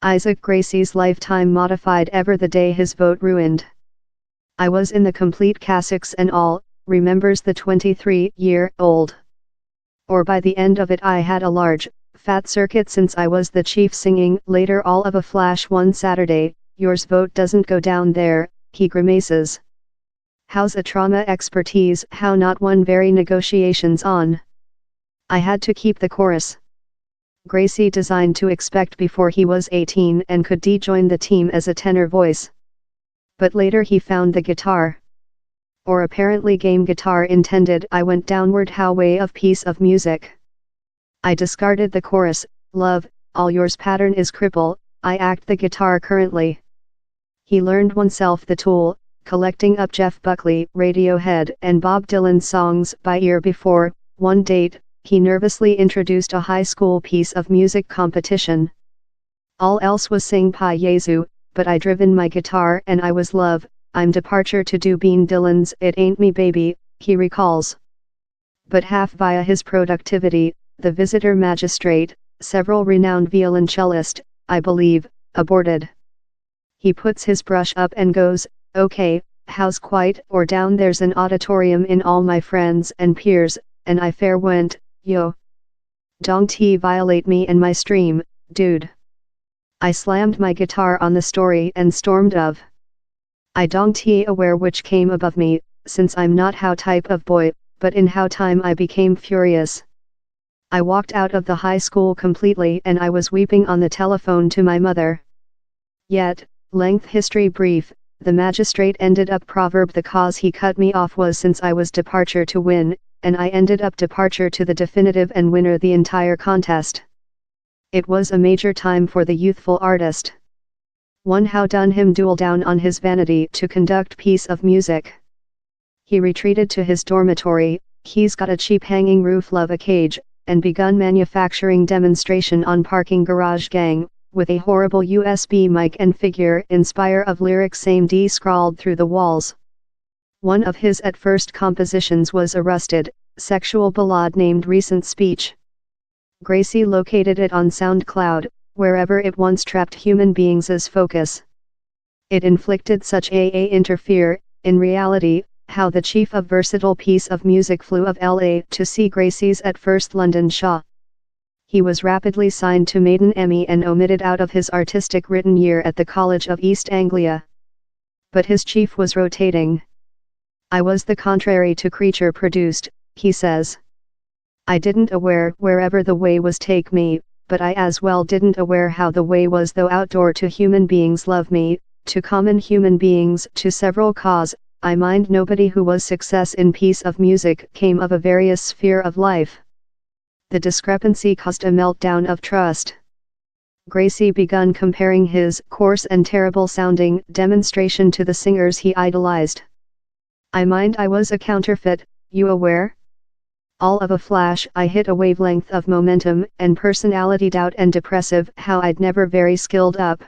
Isaac Gracie's lifetime modified ever the day his vote ruined. I was in the complete cassocks and all, remembers the 23-year-old. Or by the end of it I had a large, fat circuit since I was the chief singing. Later all of a flash one Saturday, yours vote doesn't go down there, he grimaces. How's a trauma expertise, how not one very negotiations on. I had to keep the chorus. Gracie designed to expect before he was 18 and could join the team as a tenor voice. But later he found the guitar. Or apparently game guitar intended. I went downward how way of piece of music. I discarded the chorus, love, all yours pattern is cripple, I act the guitar currently. He learned oneself the tool, collecting up Jeff Buckley, Radiohead and Bob Dylan songs by ear before, one date, he nervously introduced a high school piece of music competition. All else was sing Pa Yesu, but I driven my guitar and I was love, I'm departure to do Bean Dylan's It Ain't Me Baby, he recalls. But half via his productivity, the visitor magistrate, several renowned violoncellist, I believe, aborted. He puts his brush up and goes, okay, how's quite or down there's an auditorium in all my friends and peers, and I fair went, yo. Don't he violate me and my stream, dude. I slammed my guitar on the story and stormed of. I don't he aware which came above me, since I'm not how type of boy, but in how time I became furious. I walked out of the high school completely and I was weeping on the telephone to my mother. Yet, length history brief, the magistrate ended up proverb the cause he cut me off was since I was departure to win, and I ended up departure to the definitive and winner the entire contest. It was a major time for the youthful artist. One how done him duel down on his vanity to conduct piece of music. He retreated to his dormitory, he's got a cheap hanging roof love a cage, and begun manufacturing demonstration on parking garage gang, with a horrible USB mic and figure inspire of lyrics same D scrawled through the walls. One of his at first compositions was a rusted, sexual ballad named Recent Speech. Gracie located it on SoundCloud, wherever it once trapped human beings as focus. It inflicted such a interfere, in reality, how the chief of versatile piece of music flew of LA to see Gracie's at first London show. He was rapidly signed to Maiden Emmy and omitted out of his artistic written year at the College of East Anglia. But his chief was rotating. I was the contrary to creature produced, he says. I didn't aware wherever the way was take me, but I as well didn't aware how the way was though outdoor to human beings love me, to common human beings to several cause, I mind nobody who was success in piece of music came of a various sphere of life. The discrepancy caused a meltdown of trust. Gracie begun comparing his coarse and terrible sounding demonstration to the singers he idolized. I mind I was a counterfeit, you aware? All of a flash I hit a wavelength of momentum and personality doubt and depressive how I'd never very skilled up.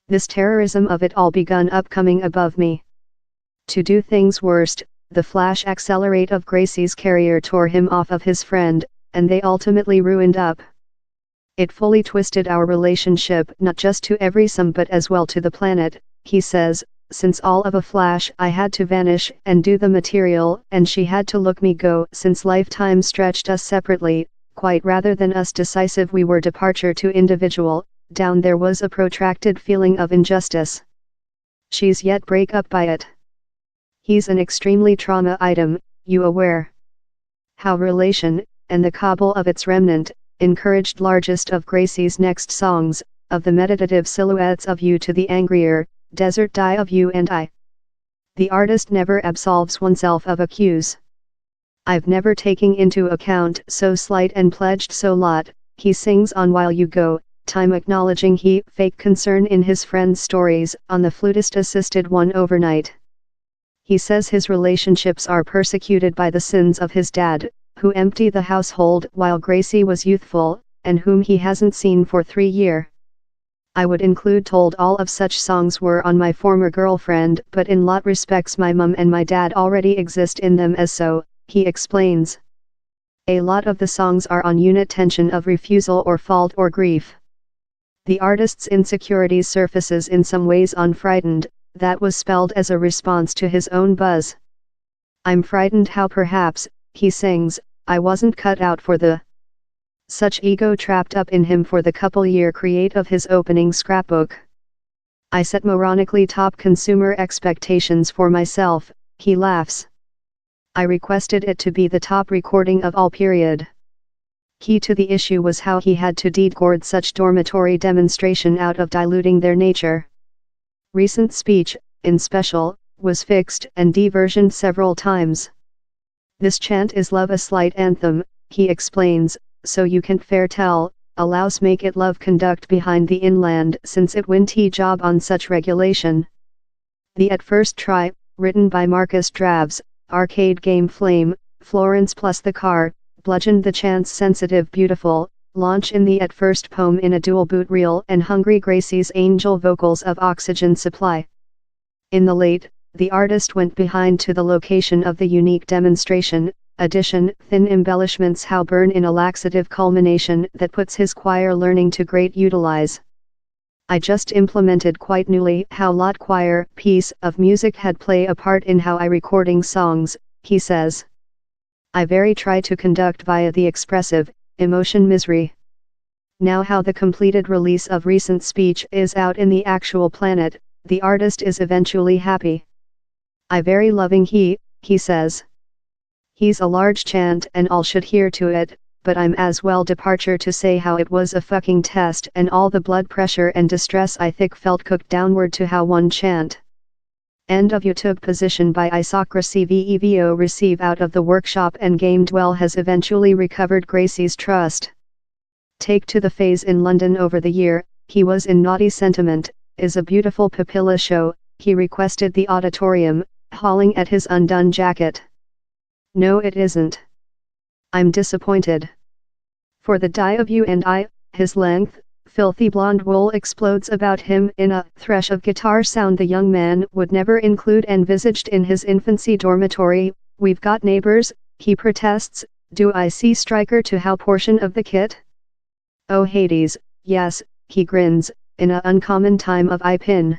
This terrorism of it all begun upcoming above me. To do things worst, the flash accelerate of Gracie's carrier tore him off of his friend, and they ultimately ruined up. It fully twisted our relationship not just to every some but as well to the planet, he says, since all of a flash I had to vanish and do the material and she had to look me go since lifetime stretched us separately, quite rather than us decisive we were departure to individual, down there was a protracted feeling of injustice. She's yet break up by it. He's an extremely trauma item, you aware? How relation, and the cabal of its remnant, encouraged largest of Gracie's next songs, of the meditative silhouettes of you to the angrier, desert die of you and I. The artist never absolves oneself of accuse. I've never taken into account so slight and pledged so lot, he sings on while you go, time acknowledging he fake concern in his friend's stories on the flutist assisted one overnight. He says his relationships are persecuted by the sins of his dad, who emptied the household while Gracie was youthful, and whom he hasn't seen for 3 years. I would include told all of such songs were on my former girlfriend but in lot respects my mum and my dad already exist in them as so, he explains. A lot of the songs are on unit tension of refusal or fault or grief. The artist's insecurities surfaces in some ways unfrightened, that was spelled as a response to his own buzz. I'm frightened how perhaps, he sings, I wasn't cut out for the such ego trapped up in him for the couple-year create of his opening scrapbook. I set moronically top consumer expectations for myself, he laughs. I requested it to be the top recording of all period. Key to the issue was how he had to decord such dormitory demonstration out of diluting their nature. Recent speech, in special, was fixed and diversioned several times. This chant is love a slight anthem, he explains, so you can fair tell, allows make it love conduct behind the inland since it win t job on such regulation. The At First Try, written by Marcus Drabs, arcade game Flame, Florence plus the car, bludgeoned the chant's sensitive beautiful, launch in the At First poem in a dual boot reel and Hungry Gracie's angel vocals of oxygen supply. In the late, the artist went behind to the location of the unique demonstration, addition, thin embellishments how burn in a laxative culmination that puts his choir learning to great utilize. I just implemented quite newly how lot choir piece of music had play a part in how I recording songs, he says. I very try to conduct via the expressive, emotion misery. Now how the completed release of recent speech is out in the actual planet, the artist is eventually happy. I very loving he says. He's a large chant and all should hear to it, but I'm as well departure to say how it was a fucking test and all the blood pressure and distress I thick felt cooked downward to how one chant. End of you took position by Isaac Gracie VEVO receive out of the workshop and game dwell has eventually recovered Gracie's trust. Take to the phase in London over the year, he was in Naughty Sentiment, is a beautiful papilla show, he requested the auditorium, hauling at his undone jacket. No it isn't. I'm disappointed. For the die of you and I, his length, filthy blonde wool explodes about him in a thresh of guitar sound the young man would never include envisaged in his infancy dormitory. We've got neighbors, he protests, do I see Stryker to how portion of the kit? Oh Hades, yes, he grins, in a uncommon time of I pin.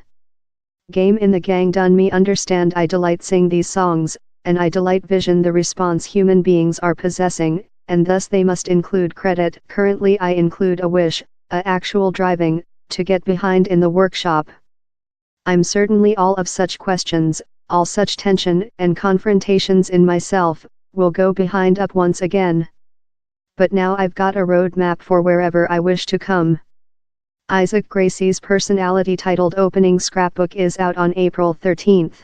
Game in the gang done me understand I delight sing these songs, and I delight vision the response human beings are possessing, and thus they must include credit. Currently I include a wish, a actual driving, to get behind in the workshop. I'm certainly all of such questions, all such tension and confrontations in myself, will go behind up once again. But now I've got a road map for wherever I wish to come. Isaac Gracie's personality titled Opening Scrapbook is out on April 13th.